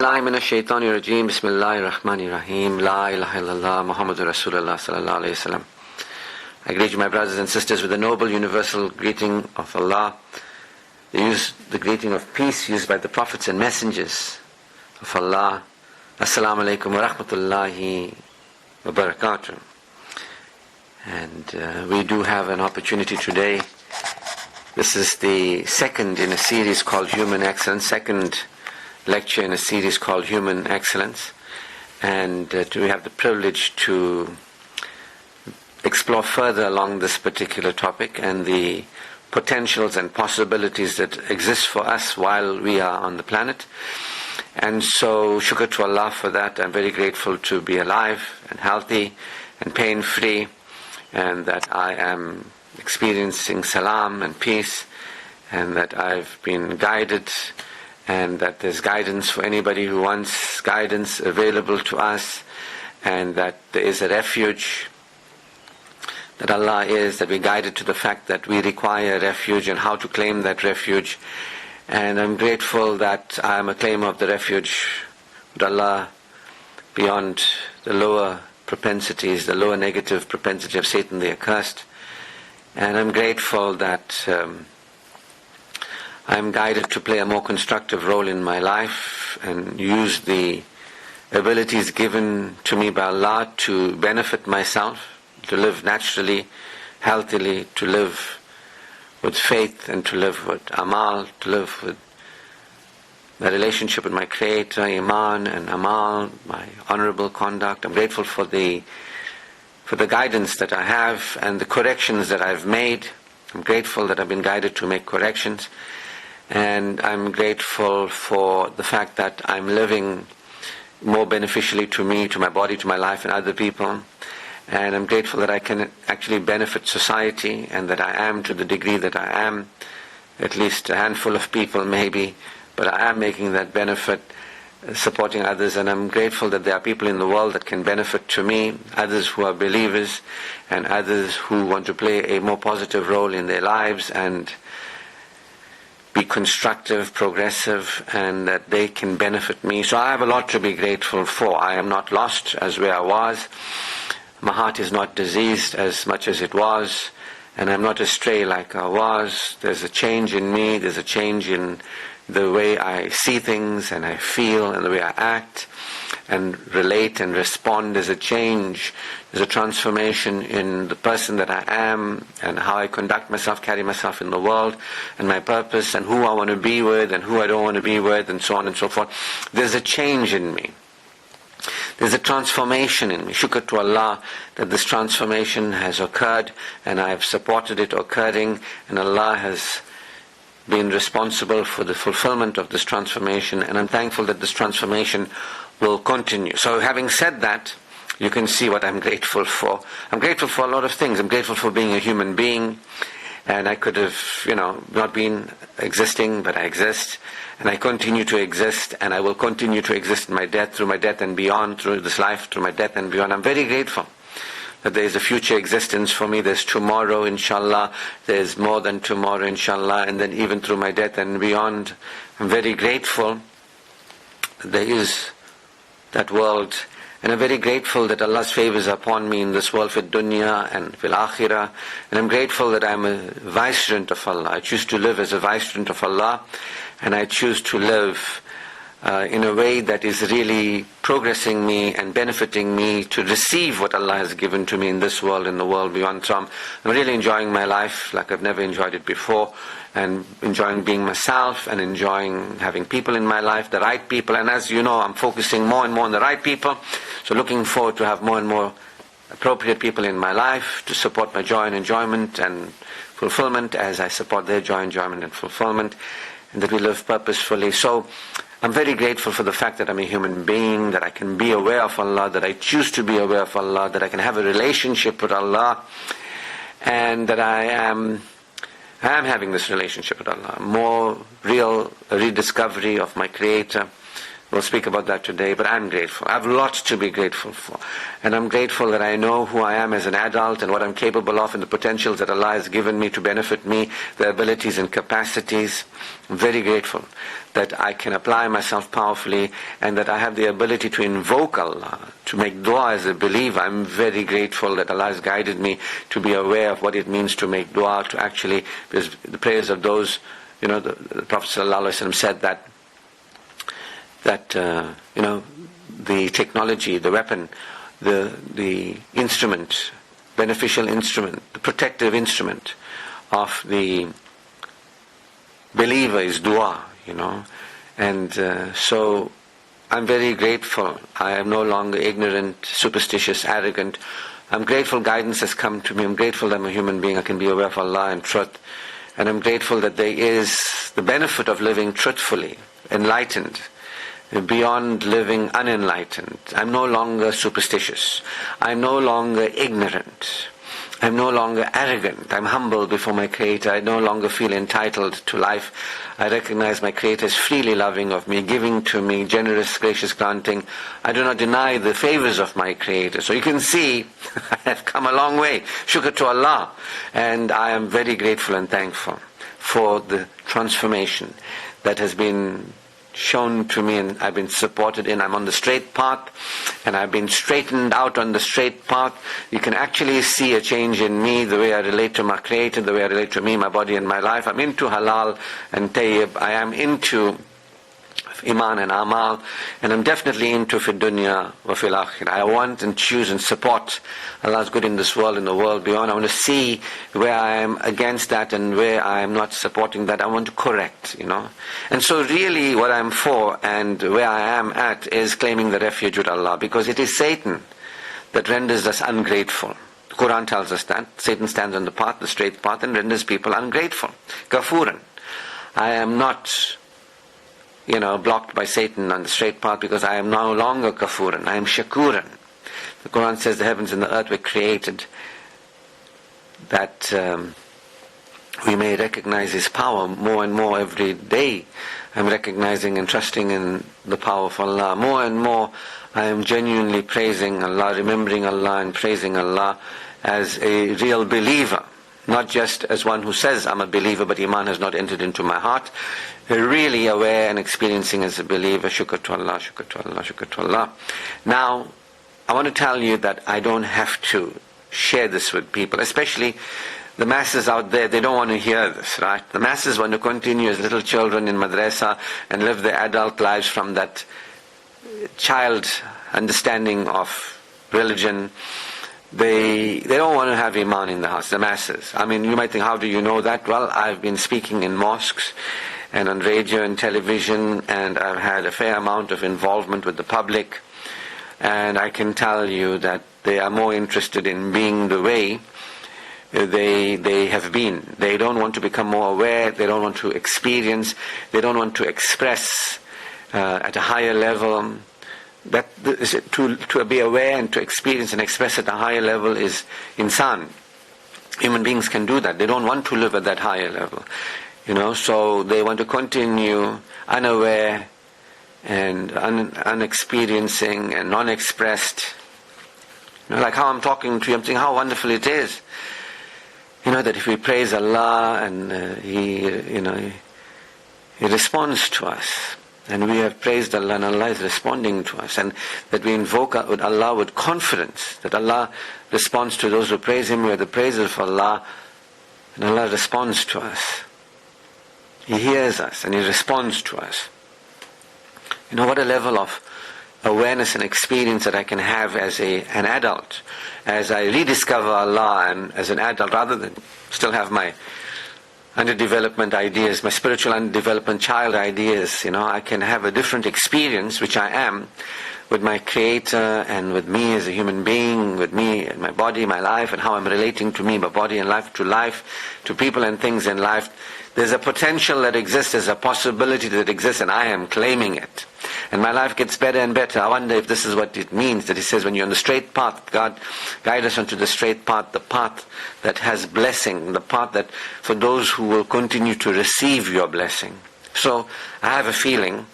Billahi minash shaitanir rajeem. Bismillahir rahmanir rahim. La ilaha illallah Muhammadur Rasulullah sallallahu alayhi wasallam. I greet you, my brothers and sisters, with the noble universal greeting of Allah, the greeting of peace used by the prophets and messengers of Allah. Assalamu alaikum wa rahmatullahi wa barakatuh. And we do have an opportunity today. This is the second in a series called Human Excellence, second lecture in a series called Human Excellence, and we have the privilege to explore further along this particular topic and the potentials and possibilities that exist for us while we are on the planet. And so shukr to Allah for that. I'm very grateful to be alive and healthy and pain-free, and that I am experiencing salam and peace, and that I've been guided, and that there's guidance for anybody who wants guidance available to us, and that there is a refuge, that Allah is, that we're guided to the fact that we require refuge and how to claim that refuge. And I'm grateful that I'm a claimer of the refuge with Allah beyond the lower propensities, the lower negative propensity of Satan the accursed. And I'm grateful that I'm guided to play a more constructive role in my life and use the abilities given to me by Allah to benefit myself, to live naturally, healthily, to live with faith and to live with amal, to live with my relationship with my Creator, iman and amal, my honorable conduct. I'm grateful for the guidance that I have and the corrections that I've made. I'm grateful that I've been guided to make corrections. And I'm grateful for the fact that I'm living more beneficially to me, to my body, to my life and other people. And I'm grateful that I can actually benefit society, and that I am, to the degree that I am, at least a handful of people maybe, but I am making that benefit, supporting others. And I'm grateful that there are people in the world that can benefit to me, others who are believers and others who want to play a more positive role in their lives and be constructive, progressive, and that they can benefit me. So I have a lot to be grateful for. I am not lost as where I was. My heart is not diseased as much as it was, and I'm not astray like I was. There's a change in me, there's a change in the way I see things and I feel and the way I act and relate and respond. There's a change, there's a transformation in the person that I am and how I conduct myself, carry myself in the world, and my purpose and who I want to be with and who I don't want to be with, and so on and so forth. There's a change in me. There's a transformation in me. Shukr to Allah that this transformation has occurred, and I have supported it occurring, and Allah has been responsible for the fulfillment of this transformation, and I'm thankful that this transformation will continue. So having said that, you can see what I'm grateful for. I'm grateful for a lot of things. I'm grateful for being a human being, and I could have, not been existing, but I exist, and I continue to exist, and I will continue to exist in my death, through my death and beyond, through this life, through my death and beyond. I'm very grateful that there is a future existence for me. There's tomorrow, inshallah. There's more than tomorrow, inshallah. And then even through my death and beyond, I'm very grateful that there is that world. And I'm very grateful that Allah's favors are upon me in this world, fil dunya and fil akhirah. And I'm grateful that I'm a vicegerent of Allah. I choose to live as a vicegerent of Allah. And I choose to live in a way that is really progressing me and benefiting me to receive what Allah has given to me in this world and the world beyond. So I'm really enjoying my life like I've never enjoyed it before, and enjoying being myself and enjoying having people in my life, the right people. And as you know, I'm focusing more and more on the right people. So looking forward to have more and more appropriate people in my life to support my joy and enjoyment and fulfillment as I support their joy, enjoyment and fulfillment, and that we live purposefully. So I'm very grateful for the fact that I'm a human being, that I can be aware of Allah, that I choose to be aware of Allah, that I can have a relationship with Allah, and that I am having this relationship with Allah. More real rediscovery of my Creator We'll speak about that today, but I'm grateful. I have lots to be grateful for. And I'm grateful that I know who I am as an adult and what I'm capable of and the potentials that Allah has given me to benefit me, the abilities and capacities. I'm very grateful that I can apply myself powerfully and that I have the ability to invoke Allah, to make dua as a believer. I'm very grateful that Allah has guided me to be aware of what it means to make dua, to actually, because the prayers of those, the Prophet ﷺ said that the technology, the weapon, the instrument, beneficial instrument, the protective instrument of the believer is dua, And so I'm very grateful. I am no longer ignorant, superstitious, arrogant. I'm grateful guidance has come to me. I'm grateful that I'm a human being. I can be aware of Allah and truth. And I'm grateful that there is the benefit of living truthfully, enlightened, beyond living unenlightened. I'm no longer superstitious. I'm no longer ignorant. I'm no longer arrogant. I'm humble before my Creator. I no longer feel entitled to life. I recognize my Creator is freely loving of me, giving to me, generous, gracious, granting. I do not deny the favors of my Creator. So you can see, I have come a long way. Shukr to Allah. And I am very grateful and thankful for the transformation that has been shown to me and I've been supported in. I'm on the straight path and I've been straightened out on the straight path. You can actually see a change in me, the way I relate to my Creator, the way I relate to me, my body and my life. I'm into halal and tayyib. I am into iman and amal, and I'm definitely into fid dunya wa fil akhirah. I want and choose and support Allah's good in this world and the world beyond. I want to see where I am against that and where I am not supporting that. I want to correct, And so really what I'm for and where I am at is claiming the refuge with Allah, because it is Satan that renders us ungrateful. The Quran tells us that. Satan stands on the path, the straight path, and renders people ungrateful. Ghafuran. I am not blocked by Satan on the straight path because I am no longer kafuran, I am shakuran. The Quran says the heavens and the earth were created that we may recognize His power more and more every day. I'm recognizing and trusting in the power of Allah. More and more I am genuinely praising Allah, remembering Allah and praising Allah as a real believer. Not just as one who says I'm a believer but Iman has not entered into my heart. Really aware and experiencing as a believer. Shukr to Allah, shukr to Allah, shukr to Allah. Now, I want to tell you that I don't have to share this with people, especially the masses out there. They don't want to hear this, right? The masses want to continue as little children in madrasa and live their adult lives from that child understanding of religion. They don't want to have Iman in the house, the masses. I mean, you might think, how do you know that? Well, I've been speaking in mosques and on radio and television, and I've had a fair amount of involvement with the public, and I can tell you that they are more interested in being the way they have been. They don't want to become more aware, they don't want to experience, they don't want to express at a higher level. That to be aware and to experience and express at a higher level is insan. Human beings can do that. They don't want to live at that higher level. So they want to continue unaware and unexperiencing and non-expressed. Like how I'm talking to you, I'm thinking how wonderful it is. That if we praise Allah and He responds to us. And we have praised Allah and Allah is responding to us. And that we invoke Allah with confidence. That Allah responds to those who praise Him. We are the praisers of Allah. And Allah responds to us. He hears us and He responds to us. What a level of awareness and experience that I can have as an adult. As I rediscover Allah and as an adult, rather than still have my underdevelopment ideas, my spiritual underdevelopment child ideas, I can have a different experience, which I am, with my Creator and with me as a human being, with me and my body, my life, and how I'm relating to me, my body and life, to people and things in life. There's a potential that exists, there's a possibility that exists, and I am claiming it. And my life gets better and better. I wonder if this is what it means, that He says when you're on the straight path, God guide us onto the straight path, the path that has blessing, the path that for those who will continue to receive your blessing. So I have a feeling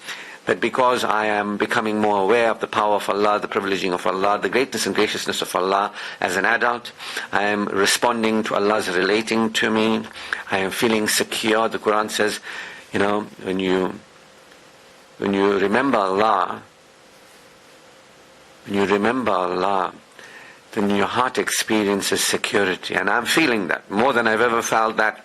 that because I am becoming more aware of the power of Allah, the privileging of Allah, the greatness and graciousness of Allah as an adult, I am responding to Allah's relating to me, I am feeling secure. The Quran says, when you remember Allah, then your heart experiences security. And I'm feeling that more than I've ever felt that.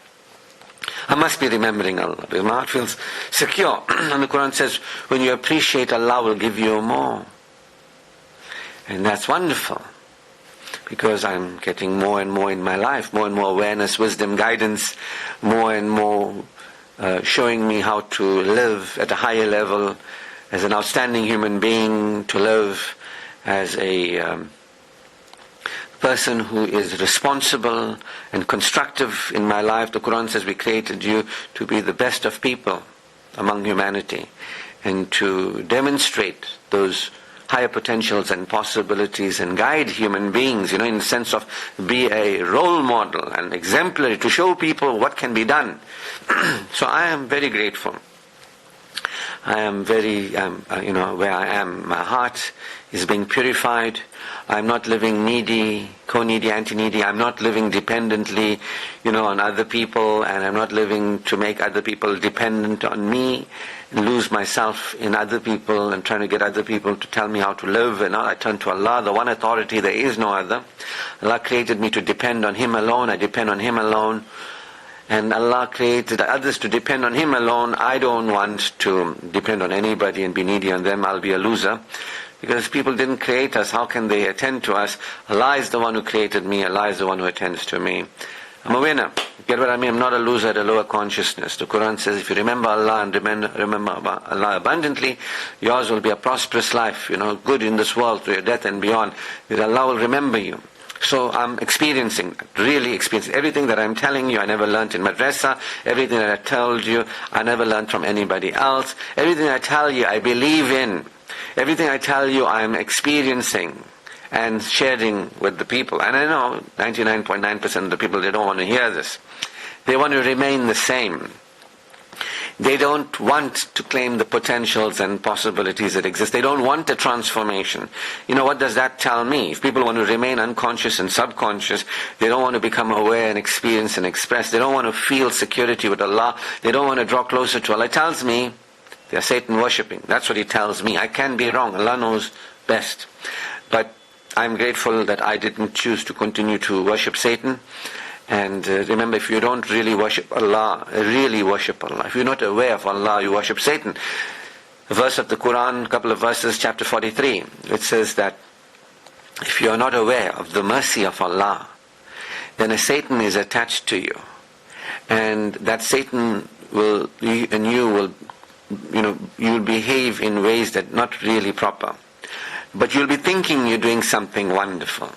I must be remembering Allah because my heart feels secure. And the Quran says, when you appreciate, Allah will give you more. And that's wonderful, because I'm getting more and more in my life, more and more awareness, wisdom, guidance, more and more showing me how to live at a higher level as an outstanding human being, to live as a person who is responsible and constructive in my life. The Quran says we created you to be the best of people among humanity and to demonstrate those higher potentials and possibilities and guide human beings, in the sense of be a role model and exemplary to show people what can be done. So I am very grateful. I am very, where I am. My heart is being purified. I'm not living needy, co-needy, anti-needy. I'm not living dependently, on other people, and I'm not living to make other people dependent on me and lose myself in other people and trying to get other people to tell me how to live. And I turn to Allah, the one authority, there is no other. Allah created me to depend on Him alone. I depend on Him alone. And Allah created others to depend on Him alone. I don't want to depend on anybody and be needy on them. I'll be a loser. Because people didn't create us, how can they attend to us? Allah is the one who created me. Allah is the one who attends to me. I'm a winner. Get what I mean? I'm not a loser at a lower consciousness. The Quran says if you remember Allah and remember Allah abundantly, yours will be a prosperous life, good in this world through your death and beyond. That Allah will remember you. So I'm experiencing, really experiencing everything that I'm telling you. I never learned in madrasa. Everything that I told you, I never learned from anybody else. Everything I tell you, I believe in. Everything I tell you, I am experiencing and sharing with the people. And I know 99.9% of the people, they don't want to hear this. They want to remain the same. They don't want to claim the potentials and possibilities that exist. They don't want a transformation. What does that tell me? If people want to remain unconscious and subconscious, they don't want to become aware and experience and express. They don't want to feel security with Allah. They don't want to draw closer to Allah. It tells me they are Satan worshipping. That's what He tells me. I can be wrong. Allah knows best. But I'm grateful that I didn't choose to continue to worship Satan. And remember, if you don't really worship Allah, if you're not aware of Allah, you worship Satan. A verse of the Quran, a couple of verses, chapter 43, it says that if you are not aware of the mercy of Allah, then a Satan is attached to you. And that Satan you'll behave in ways that are not really proper. But you'll be thinking you're doing something wonderful.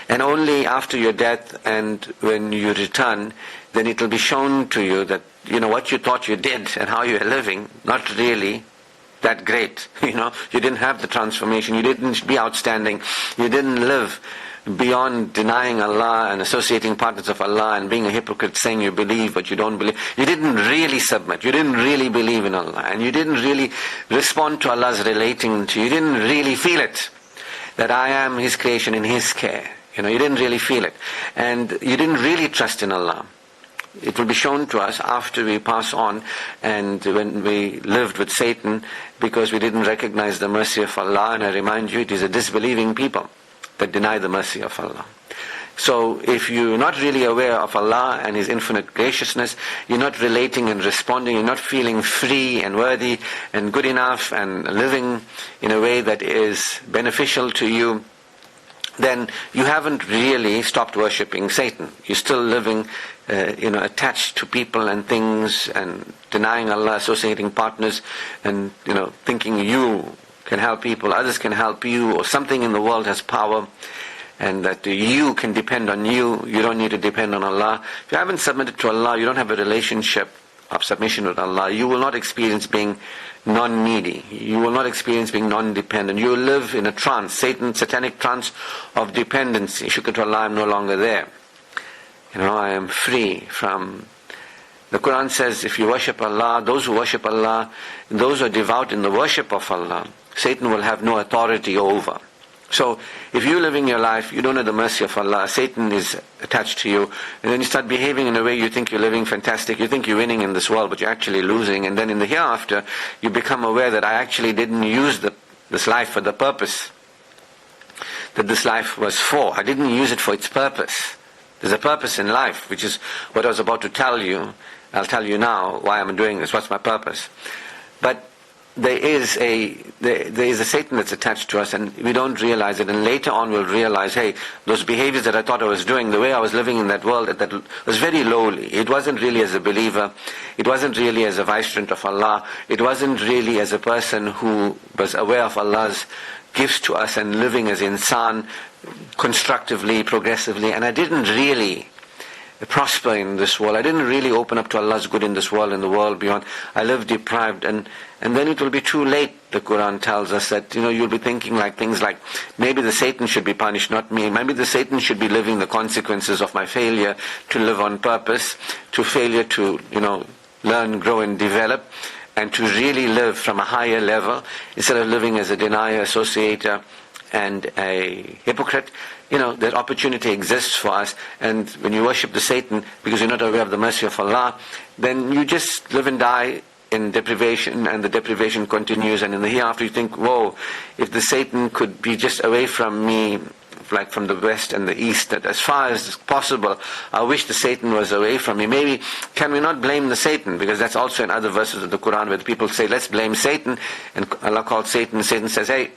And only after your death and when you return, then it will be shown to you that, what you thought you did and how you are living, not really that great. You didn't have the transformation. You didn't be outstanding. You didn't live beyond denying Allah and associating partners of Allah and being a hypocrite, saying you believe but you don't believe. You didn't really submit. You didn't really believe in Allah. And you didn't really respond to Allah's relating to you. You didn't really feel it, that I am His creation in His care. You didn't really feel it. And you didn't really trust in Allah. It will be shown to us after we pass on, and when we lived with Satan, because we didn't recognize the mercy of Allah. And I remind you, it is a disbelieving people that deny the mercy of Allah. So if you're not really aware of Allah and His infinite graciousness, you're not relating and responding, you're not feeling free and worthy and good enough and living in a way that is beneficial to you, then you haven't really stopped worshipping Satan. You're still living, attached to people and things and denying Allah, associating partners and, thinking you can help people, others can help you, or something in the world has power and that you can depend on you. You don't need to depend on Allah. If you haven't submitted to Allah, you don't have a relationship of submission with Allah, you will not experience being non-needy. You will not experience being non-dependent. You will live in a trance, satanic trance of dependency. Shukr to Allah, I am no longer there. I am free from The Quran says, if you worship Allah, those who worship Allah, those who are devout in the worship of Allah, Satan will have no authority over. So, if you're living your life, you don't have the mercy of Allah, Satan is attached to you, and then you start behaving in a way you think you're living fantastic, you think you're winning in this world, but you're actually losing, and then in the hereafter, you become aware that I actually didn't use this life for the purpose that this life was for. I didn't use it for its purpose. There's a purpose in life, which is what I was about to tell you. I'll tell you now why I'm doing this, what's my purpose. But there is a Satan that's attached to us, and we don't realize it, and later on we'll realize, hey, those behaviors that I thought I was doing, the way I was living in that world, that was very lowly. It wasn't really as a believer, it wasn't really as a vicegerent of Allah, it wasn't really as a person who was aware of Allah's gifts to us and living as insan, constructively, progressively, and I didn't really prosper in this world. I didn't really open up to Allah's good in this world and the world beyond. I lived deprived, and then it will be too late. The Quran tells us that, you'll be thinking things like, maybe the Satan should be punished, not me. Maybe the Satan should be living the consequences of my failure to live on purpose, to failure to, learn, grow and develop, and to really live from a higher level, instead of living as a denier, associator, and a hypocrite. That opportunity exists for us, and when you worship the Satan because you're not aware of the mercy of Allah, then you just live and die in deprivation, and the deprivation continues, and in the hereafter you think, whoa, if the Satan could be just away from me, like from the west and the east, that as far as possible, I wish the Satan was away from me. Maybe, can we not blame the Satan? Because that's also in other verses of the Quran where the people say, let's blame Satan, and Allah called Satan, and Satan says, hey,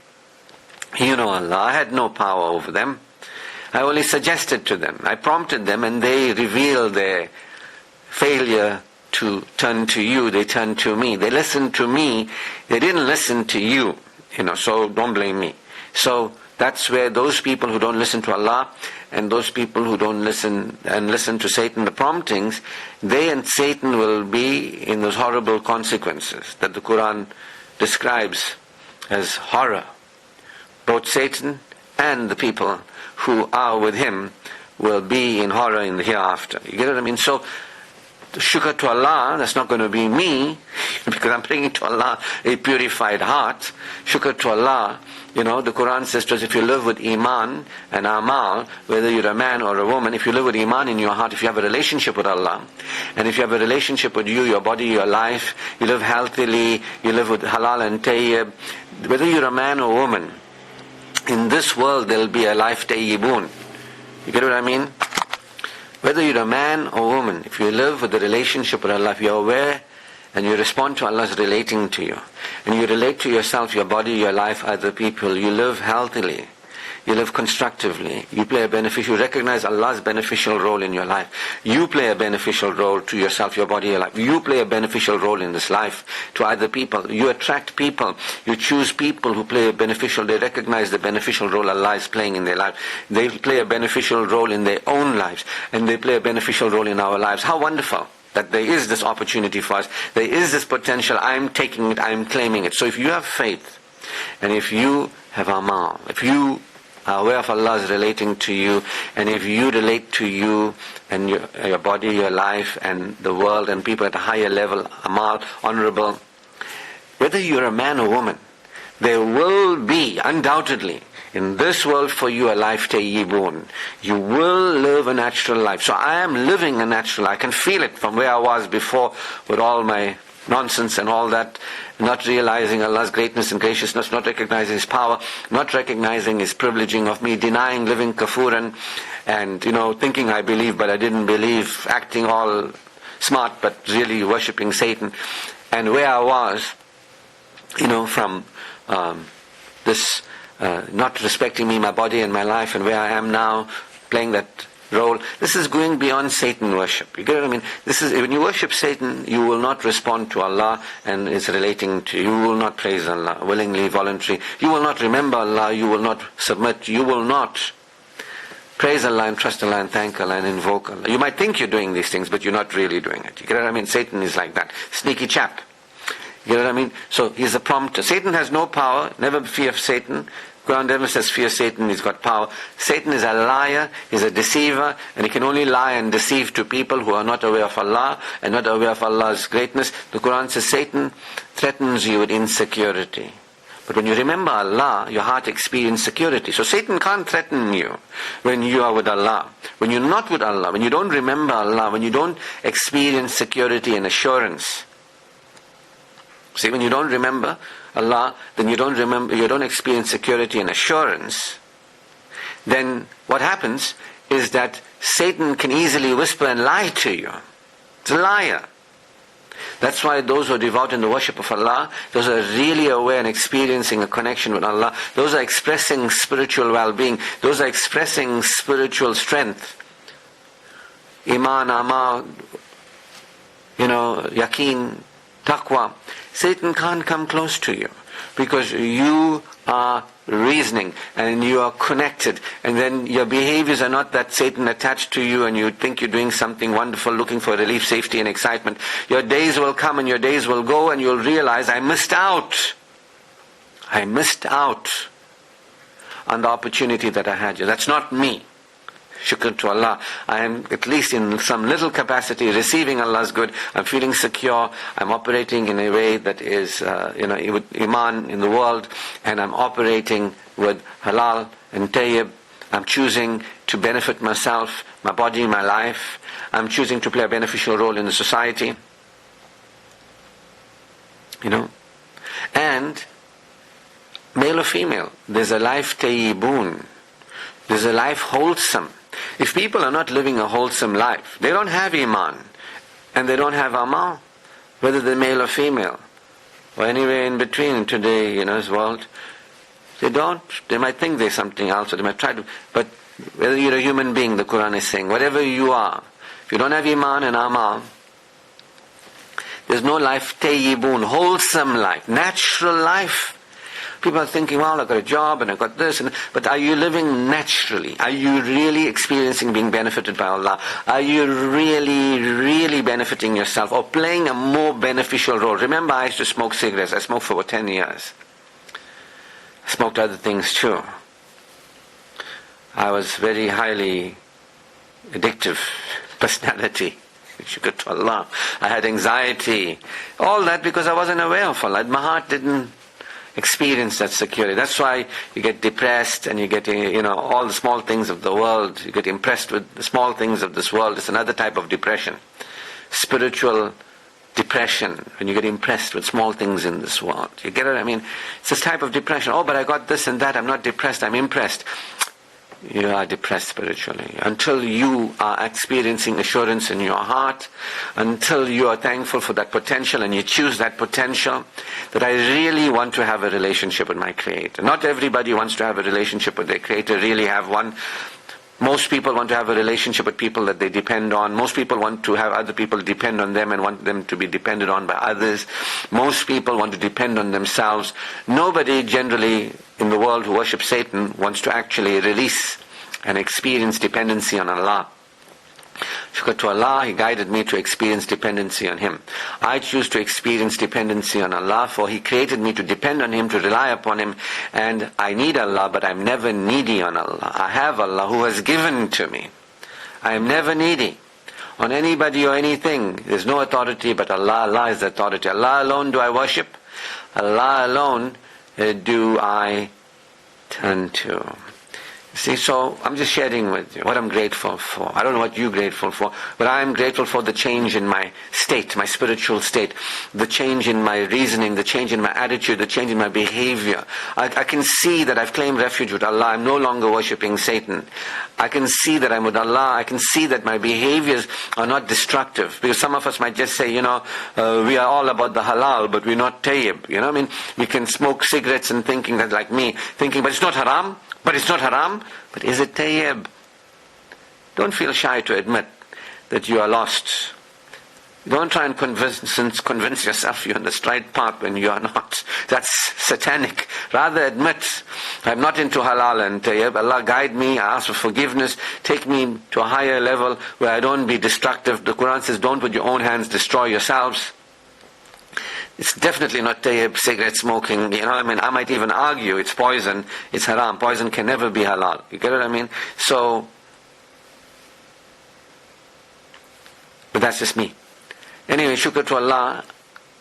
Allah, I had no power over them. I only suggested to them, I prompted them, and they revealed their failure to turn to you. They turned to me. They listened to me. They didn't listen to you. So don't blame me. So that's where those people who don't listen to Allah, and those people who don't listen and listen to Satan, the promptings, they and Satan will be in those horrible consequences that the Quran describes as horror. Both Satan and the people who are with him will be in horror in the hereafter. You get what I mean? So, shukr to Allah, that's not going to be me, because I'm bringing to Allah a purified heart. Shukr to Allah, the Quran says to us, if you live with Iman and Amal, whether you're a man or a woman, if you live with Iman in your heart, if you have a relationship with Allah, and if you have a relationship with you, your body, your life, you live healthily, you live with halal and tayyib, whether you're a man or woman, in this world there'll be a life tayyibun. You get what I mean? Whether you're a man or woman, if you live with the relationship with Allah, if you're aware and you respond to Allah's relating to you, and you relate to yourself, your body, your life, other people, you live healthily, you live constructively, you recognize Allah's beneficial role in your life. You play a beneficial role to yourself, your body, your life. You play a beneficial role in this life to other people. You attract people. You choose people who play a beneficial, they recognize the beneficial role Allah is playing in their life. They play a beneficial role in their own lives, and they play a beneficial role in our lives. How wonderful that there is this opportunity for us. There is this potential. I'm taking it, I'm claiming it. So if you have faith, and if you have amal, if you are aware of Allah is relating to you, and if you relate to you and your body, your life, and the world and people at a higher level, amal, honorable, whether you're a man or woman, there will be, undoubtedly, in this world for you a life tayyibun. You will live a natural life. So I am living a natural life. I can feel it from where I was before with all my nonsense and all that, not realizing Allah's greatness and graciousness, not recognizing His power, not recognizing His privileging of me, denying, living kafuran, and thinking I believe but I didn't believe, acting all smart but really worshipping Satan. And where I was, from this not respecting me, my body and my life, and where I am now, playing that role. This is going beyond Satan worship. You get what I mean? This is, when you worship Satan, you will not respond to Allah and is relating to you. You will not praise Allah willingly, voluntarily. You will not remember Allah. You will not submit. You will not praise Allah and trust Allah and thank Allah and invoke Allah. You might think you're doing these things, but you're not really doing it. You get what I mean? Satan is like that. Sneaky chap. You know what I mean? So he's a prompter. Satan has no power. Never fear of Satan. Quran never says fear Satan, he's got power. Satan is a liar, he's a deceiver, and he can only lie and deceive to people who are not aware of Allah and not aware of Allah's greatness. The Quran says Satan threatens you with insecurity. But when you remember Allah, your heart experiences security. So Satan can't threaten you when you are with Allah. When you're not with Allah, when you don't remember Allah, when you don't experience security and assurance. See, when you don't remember Allah, then you don't experience security and assurance. Then what happens is that Satan can easily whisper and lie to you. It's a liar. That's why those who are devout in the worship of Allah, those are really aware and experiencing a connection with Allah, those are expressing spiritual well-being, those are expressing spiritual strength. Iman, amal, yaqeen, taqwa. Satan can't come close to you because you are reasoning and you are connected, and then your behaviors are not that Satan attached to you and you think you're doing something wonderful, looking for relief, safety and excitement. Your days will come and your days will go and you'll realize, I missed out on the opportunity that I had. That's not me. Shukr to Allah. I am at least in some little capacity receiving Allah's good. I'm feeling secure. I'm operating in a way that is, with Iman in the world, and I'm operating with halal and tayyib. I'm choosing to benefit myself, my body, my life. I'm choosing to play a beneficial role in the society. And male or female, there's a life tayyibun. There's a life wholesome. If people are not living a wholesome life, they don't have Iman and they don't have Amal, whether they're male or female or anywhere in between in today's world. They don't. They might think they're something else, or they might try to. But whether you're a human being, the Quran is saying, whatever you are, if you don't have Iman and Amal, there's no life tayyibun, wholesome life, natural life. People are thinking, well, I've got a job and I've got this, but are you living naturally? Are you really experiencing being benefited by Allah? Are you really, really benefiting yourself or playing a more beneficial role? Remember, I used to smoke cigarettes. I smoked for about 10 years. I smoked other things too. I was very highly addictive personality. Shukr to Allah. I had anxiety. All that because I wasn't aware of Allah. My heart didn't experience that security. That's why you get depressed and you get, all the small things of the world. You get impressed with the small things of this world. It's another type of depression. Spiritual depression, when you get impressed with small things in this world. You get it? It's this type of depression. Oh, but I got this and that. I'm not depressed. I'm impressed. You are depressed spiritually. Until you are experiencing assurance in your heart, until you are thankful for that potential and you choose that potential, that I really want to have a relationship with my Creator. Not everybody wants to have a relationship with their Creator, really have one. Most people want to have a relationship with people that they depend on. Most people want to have other people depend on them and want them to be depended on by others. Most people want to depend on themselves. Nobody generally in the world who worships Satan wants to actually release and experience dependency on Allah. Shukr to Allah, He guided me to experience dependency on Him. I choose to experience dependency on Allah, for He created me to depend on Him, to rely upon Him, and I need Allah, but I'm never needy on Allah. I have Allah who has given to me. I am never needy on anybody or anything. There's no authority but Allah. Allah is the authority. Allah alone do I worship. Allah alone do I turn to. See, so I'm just sharing with you what I'm grateful for. I don't know what you're grateful for, but I'm grateful for the change in my state, my spiritual state, the change in my reasoning, the change in my attitude, the change in my behavior. I can see that I've claimed refuge with Allah. I'm no longer worshipping Satan. I can see that I'm with Allah. I can see that my behaviors are not destructive. Because some of us might just say, we are all about the halal, but we're not tayyib. We can smoke cigarettes and thinking that, like me, thinking, but it's not haram. But it's not haram. But is it tayyib? Don't feel shy to admit that you are lost. Don't try and convince yourself you're on the straight path when you are not. That's satanic. Rather admit, I'm not into halal and tayyib. Allah guide me. I ask for forgiveness. Take me to a higher level where I don't be destructive. The Quran says, don't with your own hands destroy yourselves. It's definitely not tayyib, cigarette smoking, I might even argue it's poison, it's haram. Poison can never be halal. You get what I mean? So, but that's just me. Anyway, shukr to Allah,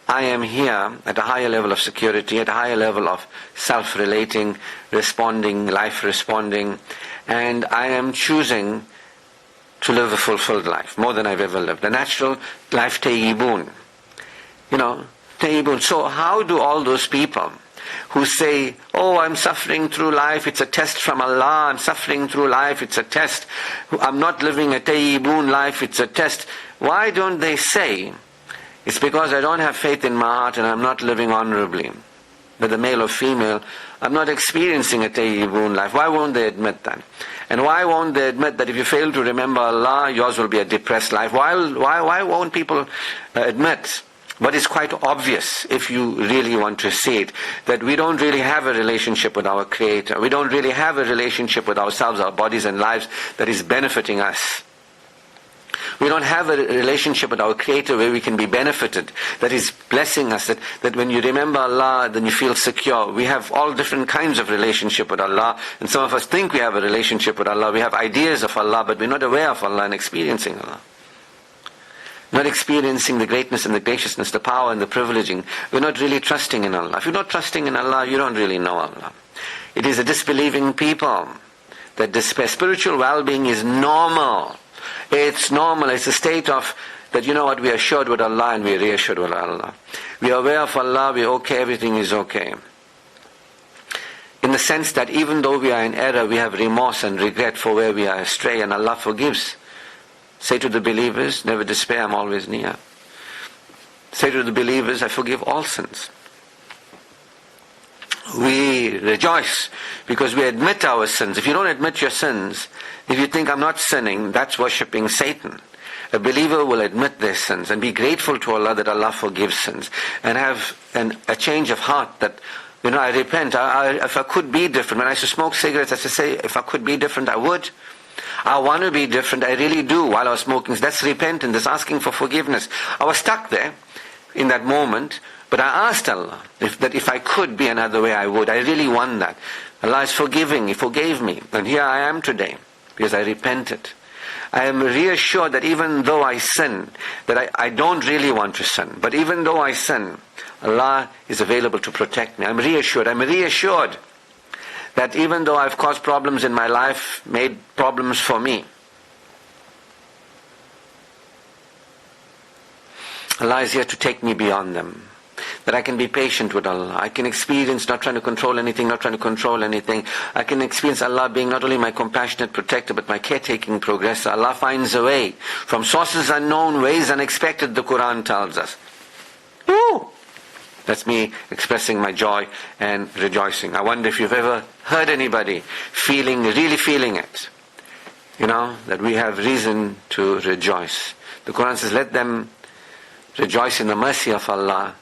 I am here at a higher level of security, at a higher level of self-relating, responding, life responding, and I am choosing to live a fulfilled life, more than I've ever lived. A natural life tayyibun. Tayyibun. So how do all those people who say, oh, I'm suffering through life, it's a test from Allah, I'm suffering through life, it's a test, I'm not living a tayyibun life, it's a test, why don't they say, it's because I don't have faith in my heart and I'm not living honorably, whether male or female, I'm not experiencing a tayyibun life? Why won't they admit that? And why won't they admit that if you fail to remember Allah, yours will be a depressed life? Why won't people admit what is quite obvious if you really want to see it, that we don't really have a relationship with our Creator. We don't really have a relationship with ourselves, our bodies and lives that is benefiting us. We don't have a relationship with our Creator where we can be benefited, that is blessing us, that when you remember Allah, then you feel secure. We have all different kinds of relationship with Allah, and some of us think we have a relationship with Allah. We have ideas of Allah, but we're not aware of Allah and experiencing Allah. Not experiencing the greatness and the graciousness, the power and the privileging. We're not really trusting in Allah. If you're not trusting in Allah, you don't really know Allah. It is a disbelieving people that despair. Spiritual well-being is normal. It's normal. It's a state of that, we are assured with Allah and we are reassured with Allah. We are aware of Allah, we are okay, everything is okay. In the sense that even though we are in error, we have remorse and regret for where we are astray, and Allah forgives. Say to the believers, never despair, I'm always near. Say to the believers, I forgive all sins. We rejoice because we admit our sins. If you don't admit your sins, if you think I'm not sinning, that's worshipping Satan. A believer will admit their sins and be grateful to Allah that Allah forgives sins, and have a change of heart that, I repent. If I could be different, when I used to smoke cigarettes, I used to say, if I could be different, I would. I want to be different, I really do, while I was smoking. That's repentance, that's asking for forgiveness. I was stuck there in that moment, but I asked Allah if I could be another way, I would. I really want that. Allah is forgiving, He forgave me, and here I am today, because I repented. I am reassured that even though I sin, that I don't really want to sin, but even though I sin, Allah is available to protect me. I'm reassured that even though I've caused problems in my life, made problems for me, Allah is here to take me beyond them. That I can be patient with Allah. I can experience not trying to control anything, I can experience Allah being not only my compassionate protector, but my caretaking progressor. Allah finds a way from sources unknown, ways unexpected, the Quran tells us. Woo! That's me expressing my joy and rejoicing. I wonder if you've ever heard anybody really feeling it. That we have reason to rejoice. The Quran says, let them rejoice in the mercy of Allah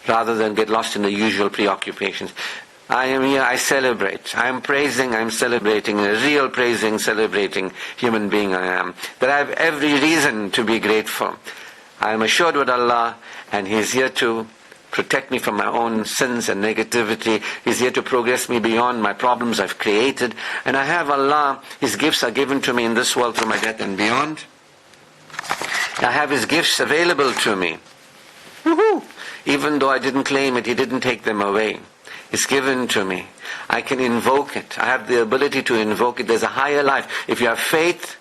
rather than get lost in the usual preoccupations. I am here, I celebrate. I am praising, I am celebrating, a real praising, celebrating human being I am. That I have every reason to be grateful. I am assured with Allah, and He is here to protect me from my own sins and negativity. He's here to progress me beyond my problems I've created. And I have Allah, His gifts are given to me in this world through my death and beyond. I have His gifts available to me. Woohoo! Even though I didn't claim it, He didn't take them away. It's given to me. I can invoke it. I have the ability to invoke it. There's a higher life. If you have faith,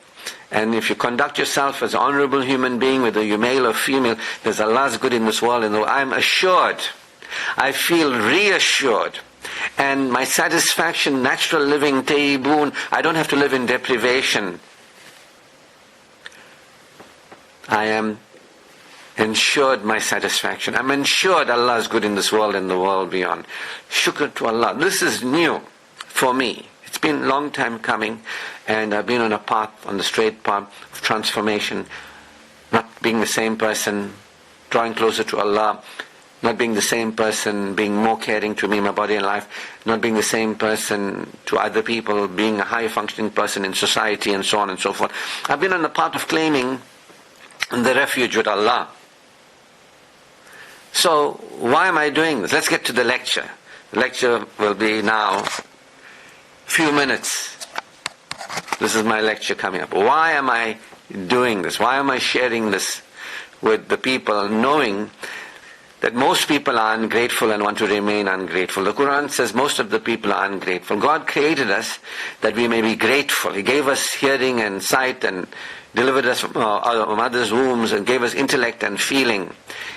and if you conduct yourself as an honorable human being, whether you're male or female, there's Allah's good in this world, and I'm assured, I feel reassured, and my satisfaction, natural living, tayyibun, I don't have to live in deprivation. I am ensured my satisfaction. I'm ensured Allah is good in this world and the world beyond. Shukr to Allah. This is new for me. It's been a long time coming, and I've been on a path, on the straight path of transformation, not being the same person, drawing closer to Allah, not being the same person, being more caring to me, my body and life, not being the same person to other people, being a high functioning person in society, and so on and so forth. I've been on the path of claiming the refuge with Allah. So why am I doing this? Let's get to the lecture. The lecture will be now a few minutes. This is my lecture coming up. Why am I doing this? Why am I sharing this with the people, knowing that most people are ungrateful and want to remain ungrateful? The Quran says most of the people are ungrateful. God created us that we may be grateful. He gave us hearing and sight and delivered us from our mother's wombs and gave us intellect and feeling.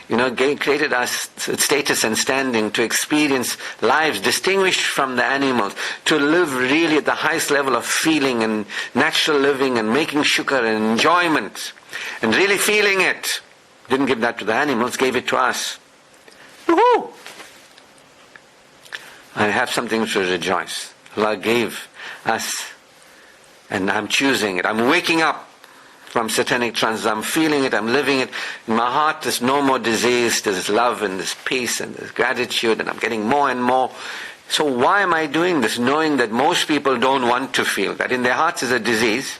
Created us status and standing to experience lives distinguished from the animals, to live really at the highest level of feeling and natural living and making shukr and enjoyment and really feeling it. Didn't give that to the animals, gave it to us. Woohoo! I have something to rejoice. Allah gave us, and I'm choosing it. I'm waking up from satanic trance. I'm feeling it, I'm living it. In my heart there's no more disease, there's love and there's peace and there's gratitude, and I'm getting more and more. So why am I doing this? Knowing that most people don't want to feel that. In their hearts is a disease,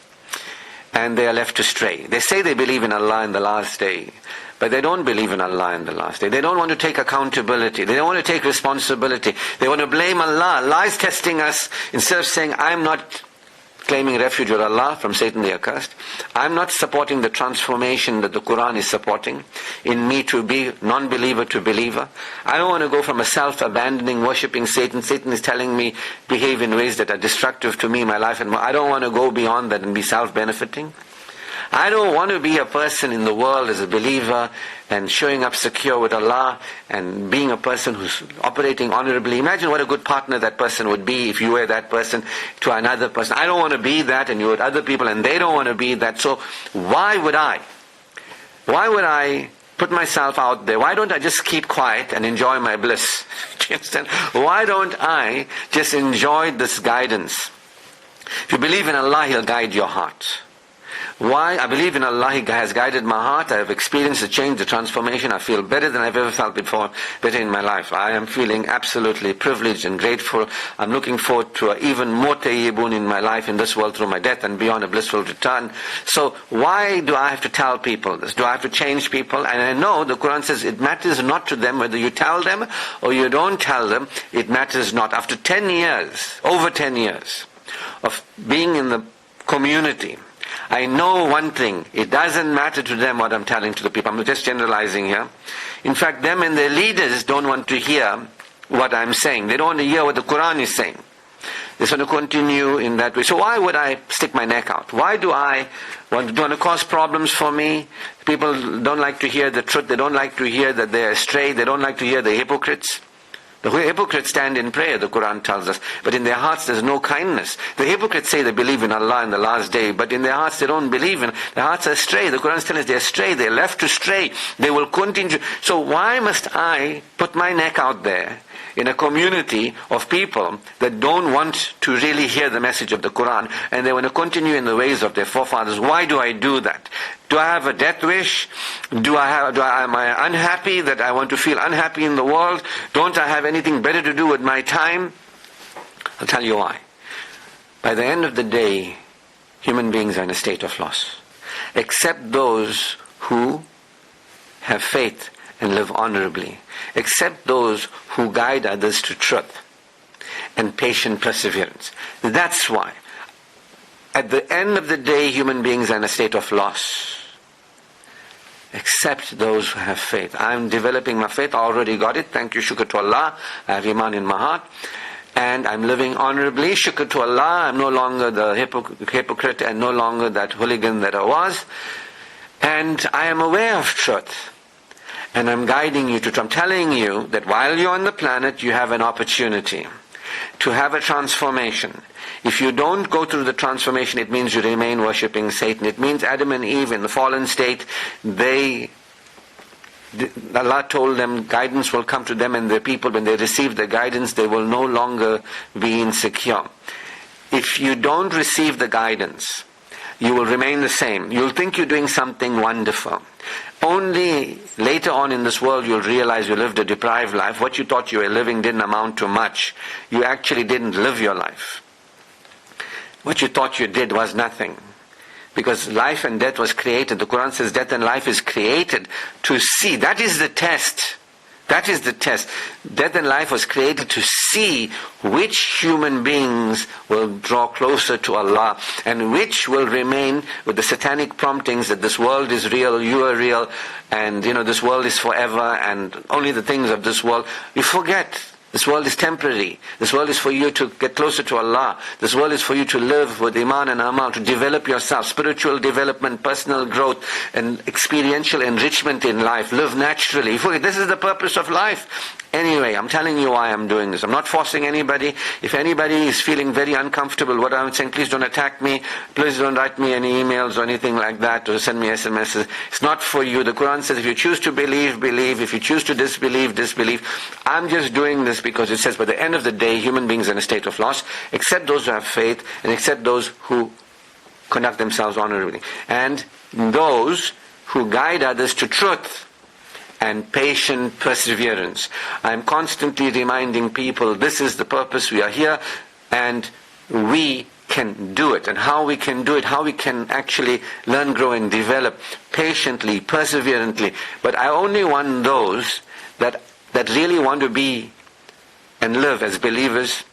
and they are left astray. They say they believe in Allah in the last day, but they don't believe in Allah in the last day. They don't want to take accountability. They don't want to take responsibility. They want to blame Allah. Allah is testing us. Instead of saying, I'm not claiming refuge with Allah from Satan the accursed, I'm not supporting the transformation that the Quran is supporting in me to be non-believer to believer. I don't want to go from a self-abandoning, worshipping Satan. Satan is telling me behave in ways that are destructive to me, my life, and I don't want to go beyond that and be self-benefiting. I don't want to be a person in the world as a believer and showing up secure with Allah and being a person who's operating honorably. Imagine what a good partner that person would be if you were that person to another person. I don't want to be that, and you're with other people and they don't want to be that. So why would I put myself out there? Why don't I just keep quiet and enjoy my bliss? Do you understand? Why don't I just enjoy this guidance? If you believe in Allah, He'll guide your heart. Why? I believe in Allah. He has guided my heart. I have experienced the change, the transformation. I feel better than I've ever felt before, better in my life. I am feeling absolutely privileged and grateful. I'm looking forward to even more tayyibun in my life in this world through my death and beyond, a blissful return. So why do I have to tell people this? Do I have to change people? And I know the Quran says it matters not to them whether you tell them or you don't tell them. It matters not. After 10 years, over 10 years of being in the community, I know one thing, it doesn't matter to them what I'm telling to the people. I'm just generalizing here. In fact, them and their leaders don't want to hear what I'm saying. They don't want to hear what the Quran is saying. They just want to continue in that way. So why would I stick my neck out? Why do I want to cause problems for me? People don't like to hear the truth. They don't like to hear that they're astray. They don't like to hear the hypocrites. The hypocrites stand in prayer, the Quran tells us, but in their hearts there's no kindness. The hypocrites say they believe in Allah in the last day, but in their hearts they don't believe in. Their hearts are astray. The Quran tells us they're astray. They're left to stray. They will continue. So why must I put my neck out there in a community of people that don't want to really hear the message of the Quran, and they want to continue in the ways of their forefathers? Why do I do that? Do I have a death wish? Am I unhappy that I want to feel unhappy in the world? Don't I have anything better to do with my time? I'll tell you why. By the end of the day, human beings are in a state of loss. Except those who have faith and live honorably. Except those who guide others to truth and patient perseverance. That's why. At the end of the day, human beings are in a state of loss. Except those who have faith. I'm developing my faith. I already got it. Thank you, shukr to Allah. I have iman in my heart. And I'm living honorably. Shukr to Allah. I'm no longer the hypocrite and no longer that hooligan that I was. And I am aware of truth. And I'm guiding you to, I'm telling you that while you're on the planet, you have an opportunity to have a transformation. If you don't go through the transformation, it means you remain worshipping Satan. It means Adam and Eve in the fallen state, Allah told them guidance will come to them and their people. When they receive the guidance, they will no longer be insecure. If you don't receive the guidance, you will remain the same. You'll think you're doing something wonderful. Only later on in this world you'll realize you lived a deprived life. What you thought you were living didn't amount to much. You actually didn't live your life. What you thought you did was nothing. Because life and death was created. The Quran says death and life is created to see. That is the test. That is the test. Death and life was created to see which human beings will draw closer to Allah and which will remain with the satanic promptings that this world is real, you are real, and this world is forever, and only the things of this world. You forget. This world is temporary. This world is for you to get closer to Allah. This world is for you to live with Iman and Amal, to develop yourself, spiritual development, personal growth, and experiential enrichment in life. Live naturally. You forget, this is the purpose of life. Anyway, I'm telling you why I'm doing this. I'm not forcing anybody. If anybody is feeling very uncomfortable, what I'm saying, please don't attack me. Please don't write me any emails or anything like that, or send me SMSs. It's not for you. The Quran says if you choose to believe, believe. If you choose to disbelieve, disbelieve. I'm just doing this because it says by the end of the day, human beings are in a state of loss, except those who have faith, and except those who conduct themselves honorably. And those who guide others to truth and patient perseverance. I'm constantly reminding people this is the purpose, we are here, and we can do it. And how we can do it, how we can actually learn, grow and develop patiently, perseverantly. But I only want those that really want to be and live as believers,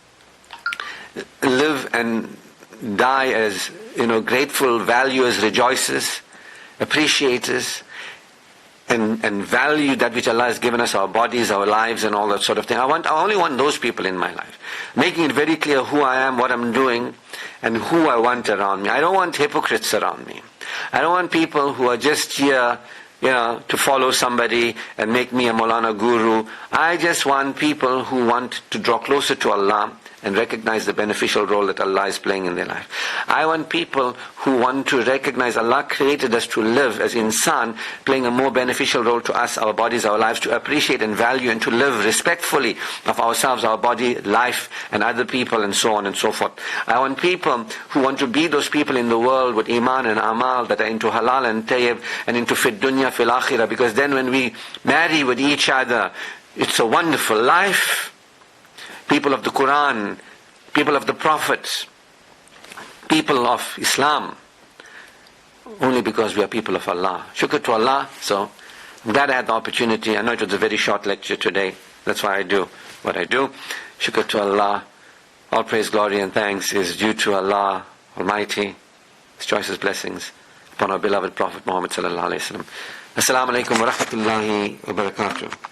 live and die as grateful, valuers, rejoicers, appreciators, and value that which Allah has given us, our bodies, our lives and all that sort of thing. I only want those people in my life. Making it very clear who I am, what I'm doing, and who I want around me. I don't want hypocrites around me. I don't want people who are just here, to follow somebody and make me a Maulana guru. I just want people who want to draw closer to Allah and recognize the beneficial role that Allah is playing in their life. I want people who want to recognize Allah created us to live as insan, playing a more beneficial role to us, our bodies, our lives, to appreciate and value and to live respectfully of ourselves, our body, life, and other people, and so on and so forth. I want people who want to be those people in the world with Iman and Amal that are into halal and tayyib and into fit dunya fil akhirah, because then when we marry with each other, it's a wonderful life. People of the Quran, people of the Prophets, people of Islam, only because we are people of Allah. Shukr to Allah. So I'm glad I had the opportunity. I know it was a very short lecture today. That's why I do what I do. Shukr to Allah. All praise, glory and thanks is due to Allah Almighty. His choicest blessings upon our beloved Prophet Muhammad sallallahu alaihi wasallam. Assalamu alaikum wa rahmatullahi wa barakatuh.